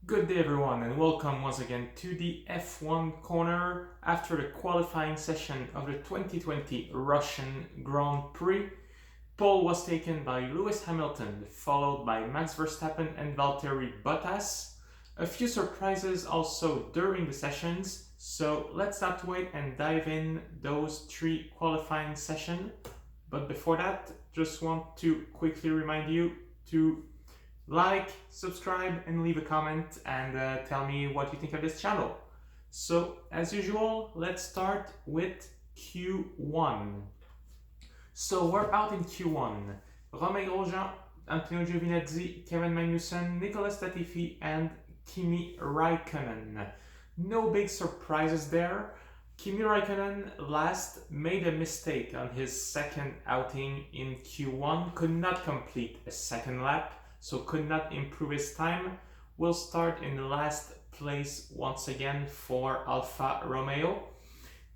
Good day everyone and welcome once again to the F1 corner after the qualifying session of the 2020 Russian Grand Prix. Pole was taken by Lewis Hamilton, followed by Max Verstappen and Valtteri Bottas. A few surprises also during the sessions, so let's not wait and dive in those three qualifying sessions. But before that, just want to quickly remind you to like, subscribe, and leave a comment and tell me what you think of this channel. So, as usual, let's start with Q1. So, we're out in Q1. Romain Grosjean, Antonio Giovinazzi, Kevin Magnussen, Nicolas Latifi, and Kimi Raikkonen. No big surprises there. Kimi Raikkonen last made a mistake on his second outing in Q1, could not complete a second lap, so could not improve his time. Will start in the last place once again for Alfa Romeo.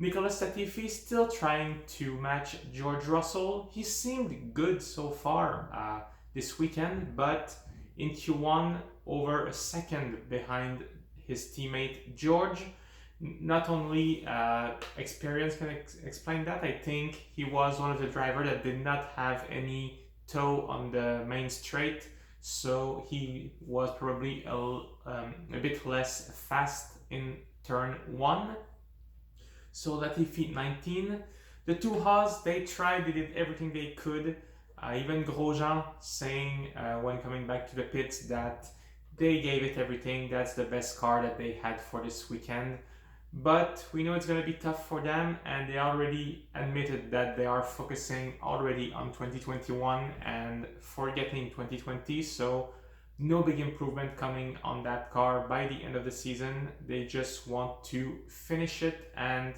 Nicolas Latifi still trying to match George Russell. He seemed good so far this weekend, but in Q1 over a second behind his teammate George. Not only experience can explain that, I think he was one of the drivers that did not have any toe on the main straight, so he was probably a bit less fast in turn 1. So Latifi 19. The two Haas, they tried, they did everything they could. Even Grosjean saying when coming back to the pits that they gave it everything. That's the best car that they had for this weekend. But we know it's going to be tough for them, and they already admitted that they are focusing already on 2021 and forgetting 2020. So no big improvement coming on that car by the end of the season. They just want to finish it and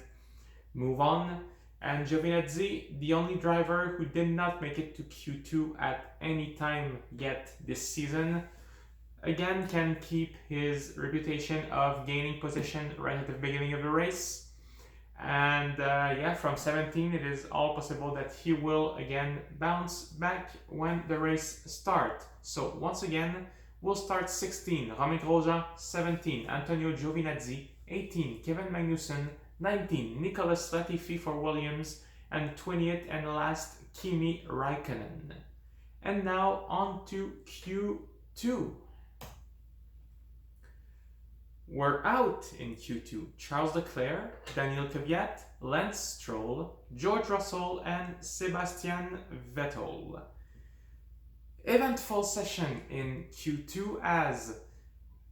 move on. And Giovinazzi, the only driver who did not make it to Q2 at any time yet this season, again can keep his reputation of gaining position right at the beginning of the race. And from 17 it is all possible that he will again bounce back when the race starts. So once again, we'll start 16, Romain Grosjean, 17, Antonio Giovinazzi, 18, Kevin Magnussen, 19, Nicolas Latifi for Williams, and 20th and last, Kimi Raikkonen. And now on to Q2. We're out in Q2. Charles Leclerc, Daniel Kvyat, Lance Stroll, George Russell, and Sebastian Vettel. Eventful session in Q2 as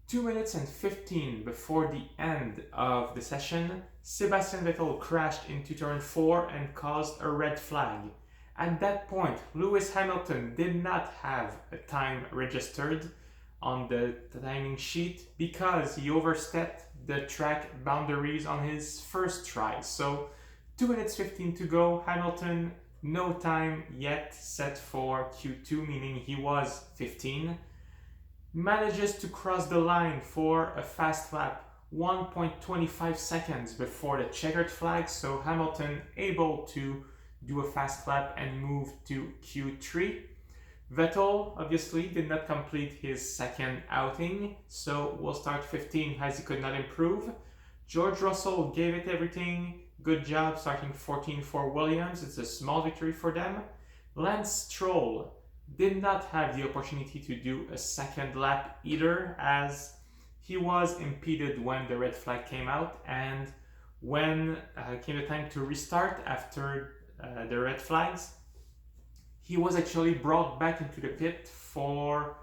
2 minutes and 15 before the end of the session, Sebastian Vettel crashed into turn 4 and caused a red flag. At that point, Lewis Hamilton did not have a time registered on the timing sheet because he overstepped the track boundaries on his first try. So 2 minutes 15 to go, Hamilton no time yet set for Q2, meaning he was 15. Manages to cross the line for a fast lap 1.25 seconds before the checkered flag, so Hamilton able to do a fast lap and move to Q3. Vettel obviously did not complete his second outing, so we'll start 15 as he could not improve. George Russell gave it everything. Good job starting 14 for Williams. It's a small victory for them. Lance Stroll did not have the opportunity to do a second lap either, as he was impeded when the red flag came out, and when came the time to restart after the red flags, he was actually brought back into the pit for,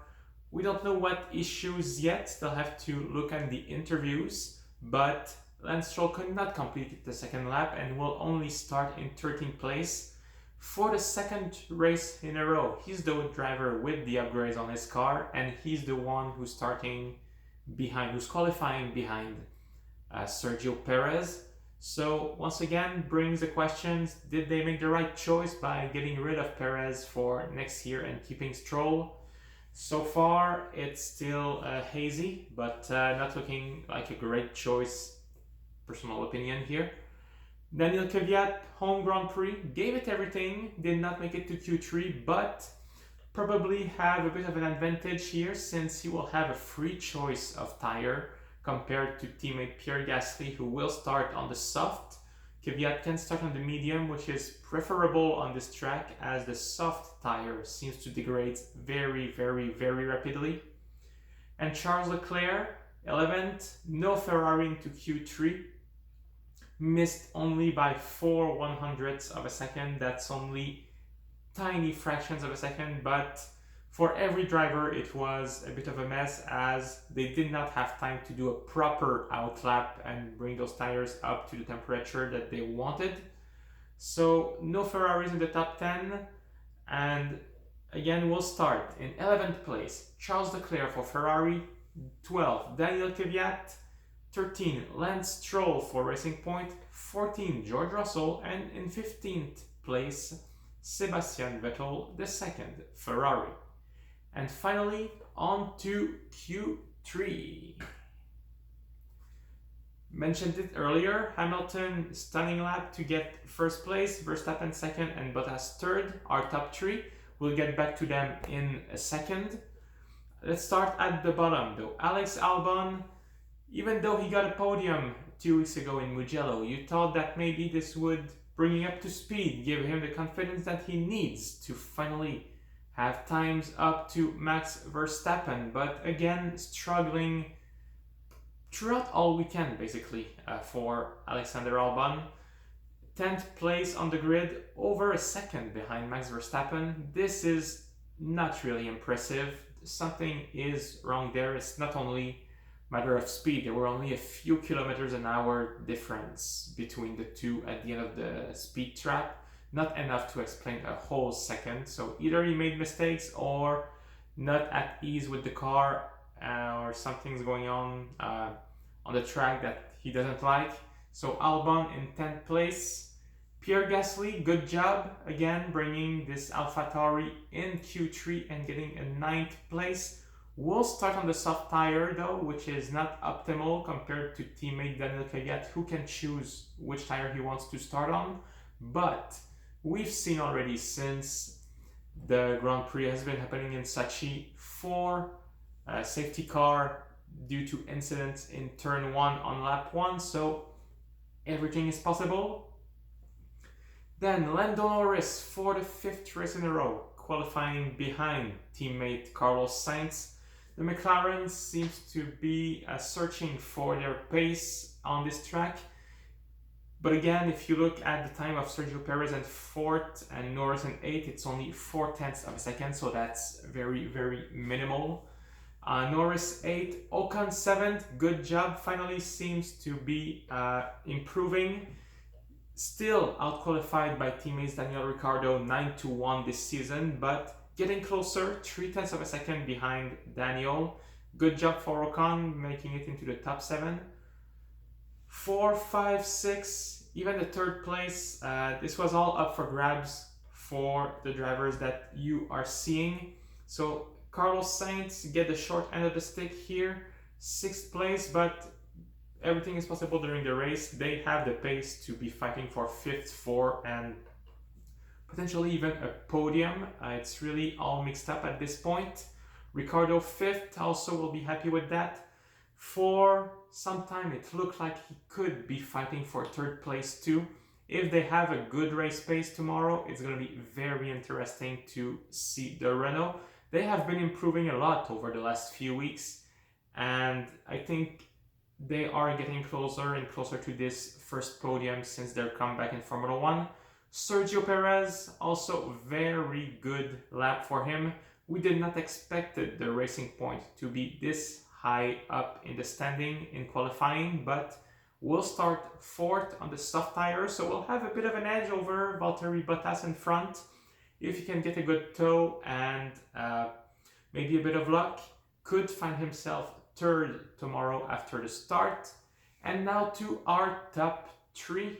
we don't know what issues yet, they'll have to look at the interviews, but Lance Stroll could not complete the second lap and will only start in 13th place for the second race in a row. He's the driver with the upgrades on his car, and he's the one who's starting behind, who's qualifying behind Sergio Perez. So once again, brings the questions, did they make the right choice by getting rid of Perez for next year and keeping Stroll? So far, it's still hazy, but not looking like a great choice, personal opinion here. Daniel Kvyat, home Grand Prix, gave it everything, did not make it to Q3, but probably have a bit of an advantage here since he will have a free choice of tire compared to teammate Pierre Gasly, who will start on the soft. Kvyat can start on the medium, which is preferable on this track as the soft tire seems to degrade very, very, very rapidly. And Charles Leclerc, 11th, no Ferrari into Q3, missed only by 4/100ths of a second. That's only tiny fractions of a second, but for every driver it was a bit of a mess as they did not have time to do a proper outlap and bring those tires up to the temperature that they wanted. So no Ferraris in the top 10, and again we'll start in 11th place Charles Leclerc for Ferrari, 12 Daniel Kvyat, 13 Lance Stroll for Racing Point, 14 George Russell, and in 15th place Sebastian Vettel, the second Ferrari. And finally, on to Q3. Mentioned it earlier, Hamilton stunning lap to get first place, Verstappen second, and Bottas third, our top three. We'll get back to them in a second. Let's start at the bottom though. Alex Albon, even though he got a podium 2 weeks ago in Mugello, you thought that maybe this would bring him up to speed, give him the confidence that he needs to finally have times up to Max Verstappen, but again struggling throughout all weekend basically for Alexander Albon. 10th place on the grid, over a second behind Max Verstappen. This is not really impressive. Something is wrong there. It's not only matter of speed. There were only a few kilometers an hour difference between the two at the end of the speed trap. Not enough to explain a whole second. So either he made mistakes or not at ease with the car, or something's going on the track that he doesn't like. So Albon in 10th place. Pierre Gasly, good job again bringing this AlphaTauri in Q3 and getting a 9th place. We'll start on the soft tire though, which is not optimal compared to teammate Daniel Kvyat, who can choose which tire he wants to start on. But we've seen already since the Grand Prix has been happening in Sochi, 4 safety car due to incidents in turn 1 on lap 1, so everything is possible. Then Lando Norris for the 5th race in a row, qualifying behind teammate Carlos Sainz. The McLaren seems to be searching for their pace on this track. But again, if you look at the time of Sergio Perez in 4th and Norris in 8th, it's only 4/10ths of a second, so that's very, very minimal. Norris 8th, Ocon 7th, good job, finally seems to be improving. Still outqualified by teammates Daniel Ricciardo 9-1 this season, but getting closer, 0.3 of a second behind Daniel. Good job for Ocon, making it into the top 7. 4, 5, 6, even the 3rd place. This was all up for grabs for the drivers that you are seeing. So Carlos Sainz get the short end of the stick here, 6th place, but everything is possible during the race. They have the pace to be fighting for 5th, 4th, and potentially even a podium. It's really all mixed up at this point. Ricciardo 5th also will be happy with that. For some time it looked like he could be fighting for 3rd place too. If they have a good race pace tomorrow, it's going to be very interesting to see the Renault. They have been improving a lot over the last few weeks, and I think they are getting closer and closer to this first podium since their comeback in Formula 1. Sergio Perez, also very good lap for him. We did not expect the Racing Point to be this high up in the standing in qualifying, but we'll start 4th on the soft tire, so we'll have a bit of an edge over Valtteri Bottas in front. If he can get a good tow and maybe a bit of luck, could find himself 3rd tomorrow after the start. And now to our top 3.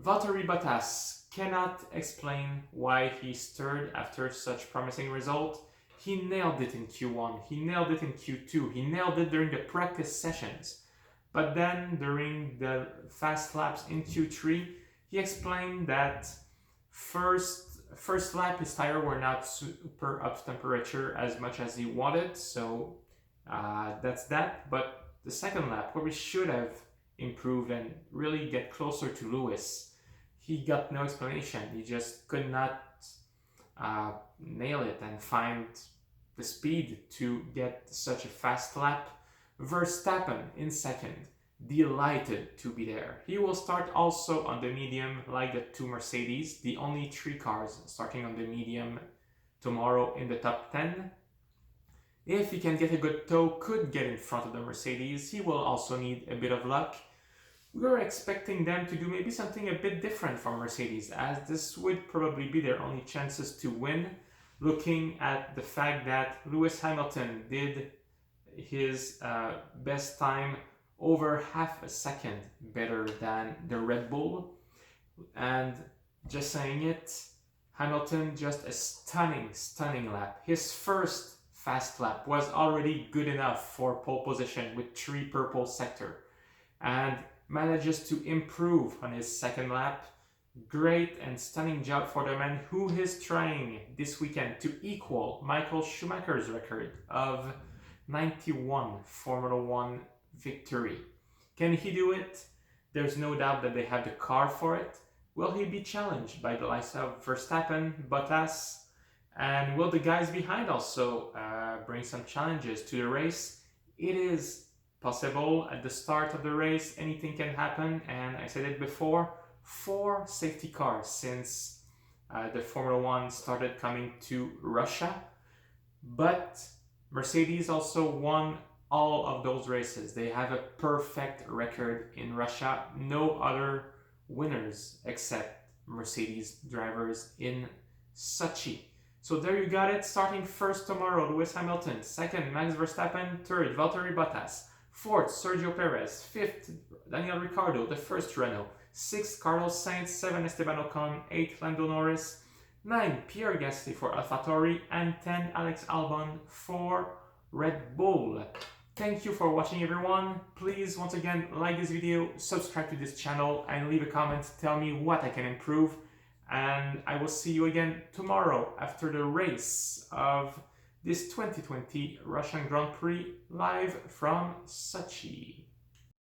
Valtteri Bottas, cannot explain why he's 3rd after such promising result. He nailed it in Q1, he nailed it in Q2, he nailed it during the practice sessions. But then during the fast laps in Q3, he explained that first first lap his tire were not super up to temperature as much as he wanted, so that's that. But the second lap, where we should have improved and really get closer to Lewis, he got no explanation. He just could not nail it and find the speed to get such a fast lap. Verstappen in second, delighted to be there. He will start also on the medium like the two Mercedes, the only three cars starting on the medium tomorrow in the top 10. If he can get a good tow, could get in front of the Mercedes. He will also need a bit of luck. We're expecting them to do maybe something a bit different from Mercedes, as this would probably be their only chances to win, looking at the fact that Lewis Hamilton did his best time over half a second better than the Red Bull. And just saying it, Hamilton just a stunning lap. His first fast lap was already good enough for pole position with 3 purple sector, and manages to improve on his second lap. Great and stunning job for the man who is trying this weekend to equal Michael Schumacher's record of 91 Formula 1 victory. Can he do it? There's no doubt that they have the car for it. Will he be challenged by the likes of Verstappen, Bottas, and will the guys behind also bring some challenges to the race? It is possible. At the start of the race, anything can happen, and I said it before, 4 safety cars since the Formula 1 started coming to Russia. But Mercedes also won all of those races. They have a perfect record in Russia. No other winners except Mercedes drivers in Sochi. So there you got it. Starting first tomorrow, Lewis Hamilton. Second, Max Verstappen. Third, Valtteri Bottas. Fourth, Sergio Perez. Fifth, Daniel Ricciardo, the first Renault. Sixth, Carlos Sainz. 7, Esteban Ocon. 8, Lando Norris. 9, Pierre Gasly for AlphaTauri. And 10, Alex Albon for Red Bull. Thank you for watching, everyone. Please, once again, like this video, subscribe to this channel, and leave a comment. Tell me what I can improve. And I will see you again tomorrow after the race of this 2020 Russian Grand Prix live from Sochi.